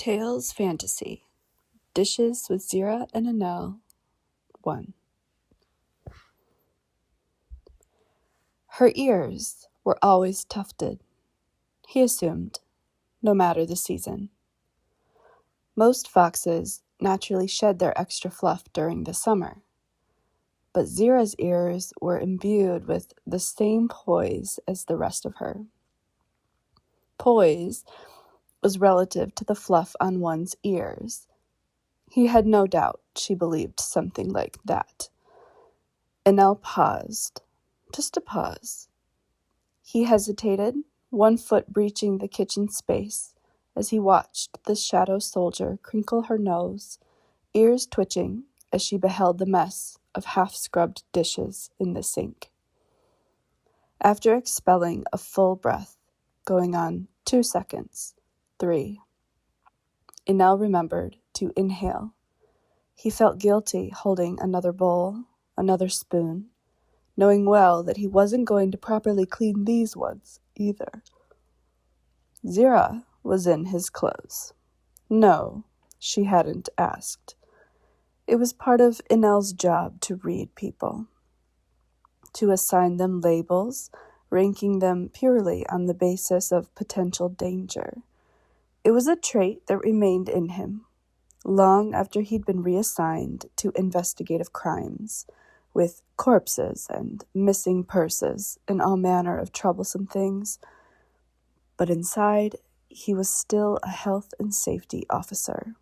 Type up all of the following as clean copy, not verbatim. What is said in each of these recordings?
Tales Fantasy Dishes with Xira and Inell 1. Her ears were always tufted, he assumed, no matter the season. Most foxes naturally shed their extra fluff during the summer, but Xira's ears were imbued with the same poise as the rest of her. Poise was relative to the fluff on one's ears. He had no doubt she believed something like that. Inell paused, just a pause. He hesitated, one foot breaching the kitchen space, as he watched the shadow soldier crinkle her nose, ears twitching as she beheld the mess of half-scrubbed dishes in the sink. After expelling a full breath, going on 2 seconds, 3, Inell remembered to inhale. He felt guilty holding another bowl, another spoon, knowing well that he wasn't going to properly clean these ones either. Xira was in his clothes. No, she hadn't asked. It was part of Inell's job to read people, to assign them labels, ranking them purely on the basis of potential danger. It was a trait that remained in him, long after he'd been reassigned to investigative crimes, with corpses and missing purses and all manner of troublesome things. But inside, he was still a health and safety officer,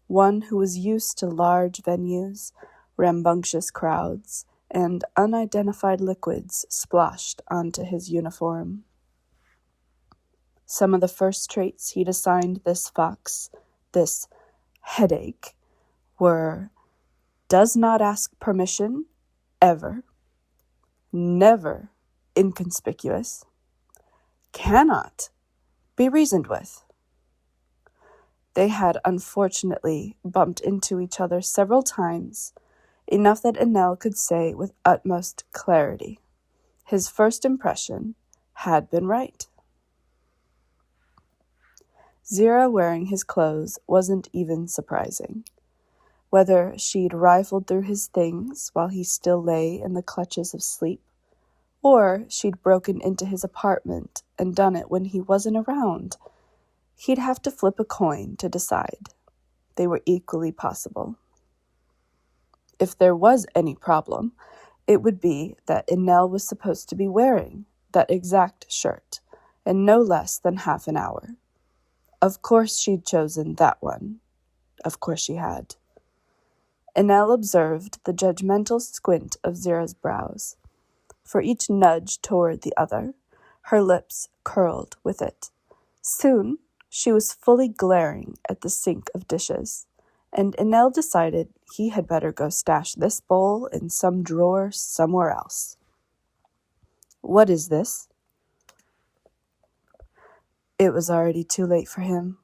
one who was used to large venues, rambunctious crowds, and unidentified liquids splashed onto his uniform. Some of the first traits he'd assigned this fox, this headache, were: does not ask permission, ever, never inconspicuous, cannot be reasoned with. They had unfortunately bumped into each other several times, enough that Inell could say with utmost clarity, his first impression had been right. Xira wearing his clothes wasn't even surprising. Whether she'd rifled through his things while he still lay in the clutches of sleep, or she'd broken into his apartment and done it when he wasn't around, he'd have to flip a coin to decide. They were equally possible. If there was any problem, it would be that Inell was supposed to be wearing that exact shirt in no less than half an hour. Of course she'd chosen that one. Of course she had. Inell observed the judgmental squint of Xira's brows. For each nudge toward the other, her lips curled with it. Soon, she was fully glaring at the sink of dishes, and Inell decided he had better go stash this bowl in some drawer somewhere else. What is this? It was already too late for him.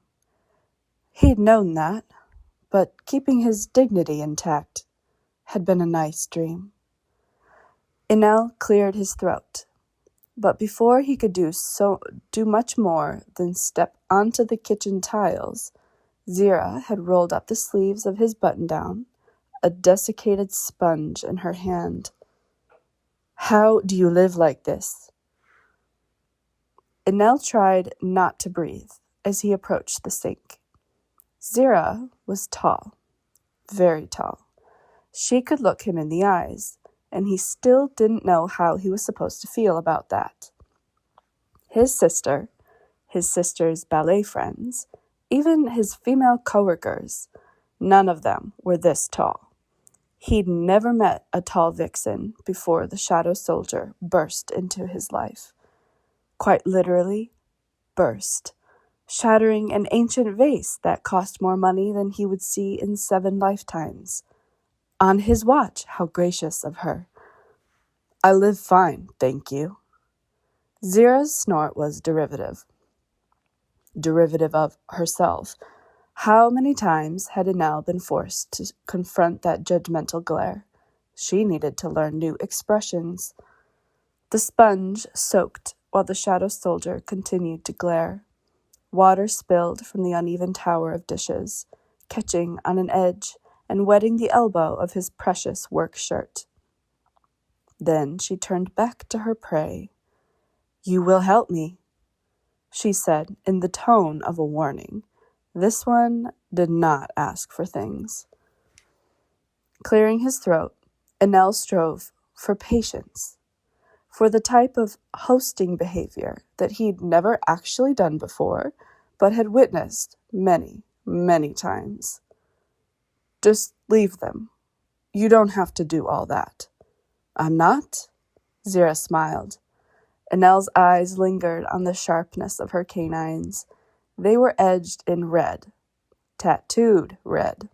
He'd known that, but keeping his dignity intact had been a nice dream. Inell cleared his throat, but before he could do much more than step onto the kitchen tiles, Xira had rolled up the sleeves of his button-down, a desiccated sponge in her hand. How do you live like this? Inell tried not to breathe as he approached the sink. Xira was tall, very tall. She could look him in the eyes, and he still didn't know how he was supposed to feel about that. His sister, his sister's ballet friends, even his female coworkers, none of them were this tall. He'd never met a tall vixen before the shadow soldier burst into his life. Quite literally, burst, shattering an ancient vase that cost more money than he would see in 7 lifetimes. On his watch, how gracious of her. I live fine, thank you. Xira's snort was derivative of herself. How many times had Inell been forced to confront that judgmental glare? She needed to learn new expressions. The sponge soaked while the shadow soldier continued to glare. Water spilled from the uneven tower of dishes, catching on an edge and wetting the elbow of his precious work shirt. Then she turned back to her prey. "You will help me," she said in the tone of a warning. This one did not ask for things. Clearing his throat, Inell strove for patience, for the type of hosting behavior that he'd never actually done before, but had witnessed many, many times. "Just leave them. You don't have to do all that." "I'm not?" Xira smiled. Inell's eyes lingered on the sharpness of her canines. They were edged in red, tattooed red.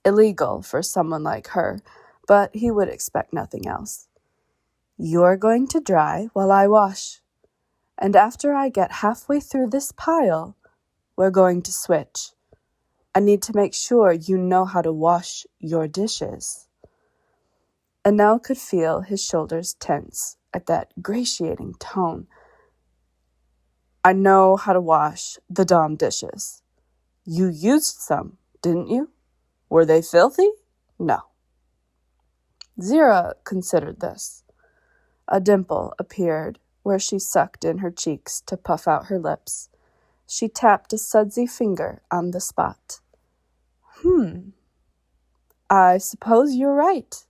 Illegal for someone like her, but he would expect nothing else. "You're going to dry while I wash. And after I get halfway through this pile, we're going to switch. I need to make sure you know how to wash your dishes." Inell could feel his shoulders tense at that gratiating tone. "I know how to wash the damn dishes. You used some, didn't you? Were they filthy?" "No." Xira considered this. A dimple appeared where she sucked in her cheeks to puff out her lips. She tapped a sudsy finger on the spot. I suppose you're right.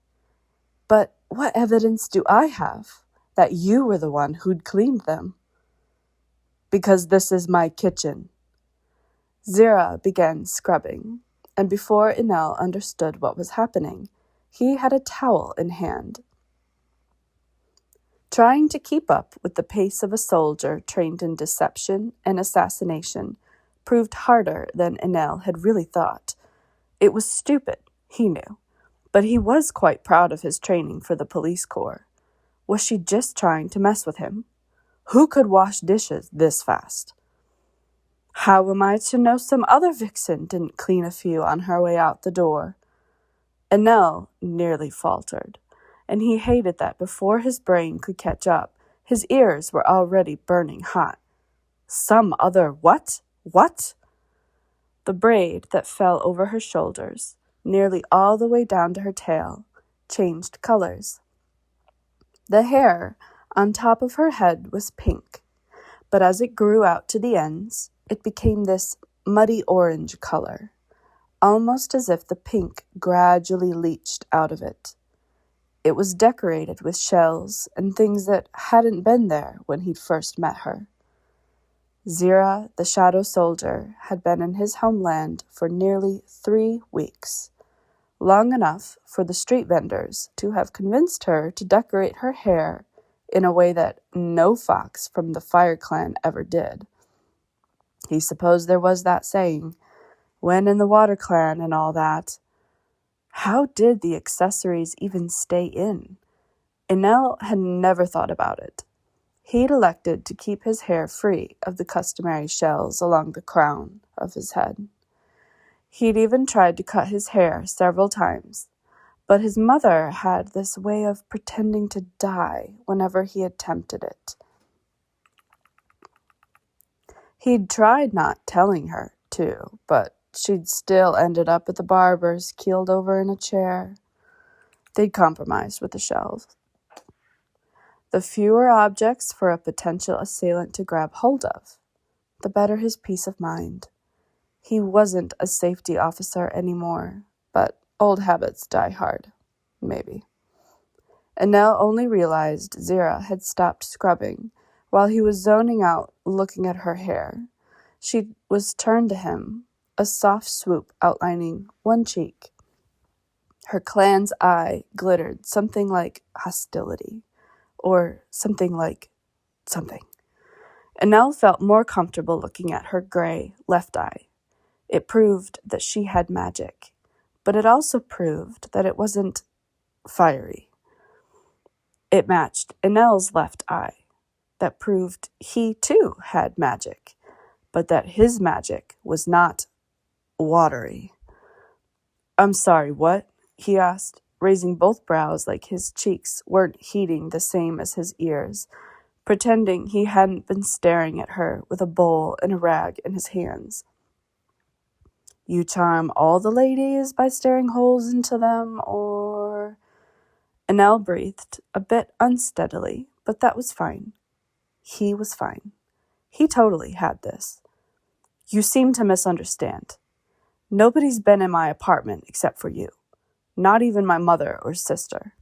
But what evidence do I have that you were the one who'd cleaned them?" "Because this is my kitchen." Xira began scrubbing, and before Inell understood what was happening, he had a towel in hand. Trying to keep up with the pace of a soldier trained in deception and assassination proved harder than Inell had really thought. It was stupid, he knew, but he was quite proud of his training for the police corps. Was she just trying to mess with him? Who could wash dishes this fast? How am I to know some other vixen didn't clean a few on her way out the door? Inell nearly faltered, and he hated that before his brain could catch up, his ears were already burning hot. Some other what? What? The braid that fell over her shoulders, nearly all the way down to her tail, changed colors. The hair on top of her head was pink, but as it grew out to the ends, it became this muddy orange color, almost as if the pink gradually leached out of it. It was decorated with shells and things that hadn't been there when he'd first met her. Xira, the shadow soldier, had been in his homeland for nearly 3 weeks, long enough for the street vendors to have convinced her to decorate her hair in a way that no fox from the Fire Clan ever did. He supposed there was that saying, when in the Water Clan and all that. How did the accessories even stay in? Inell had never thought about it. He'd elected to keep his hair free of the customary shells along the crown of his head. He'd even tried to cut his hair several times, but his mother had this way of pretending to die whenever he attempted it. He'd tried not telling her, too, but she'd still ended up at the barber's, keeled over in a chair. They'd compromised with the shelves. The fewer objects for a potential assailant to grab hold of, the better his peace of mind. He wasn't a safety officer anymore, but old habits die hard, maybe. Inell only realized Xira had stopped scrubbing while he was zoning out looking at her hair. She was turned to him, a soft swoop outlining one cheek. Her clan's eye glittered something like hostility, or something like something. Inell felt more comfortable looking at her gray left eye. It proved that she had magic, but it also proved that it wasn't fiery. It matched Inell's left eye. That proved he too had magic, but that his magic was not watery. "I'm sorry, what?" he asked, raising both brows like his cheeks weren't heating the same as his ears, pretending he hadn't been staring at her with a bowl and a rag in his hands. You charm all the ladies by staring holes into them, or... Inell breathed, a bit unsteadily, but that was fine. He was fine. He totally had this. You seem to misunderstand. Nobody's been in my apartment except for you. Not even my mother or sister.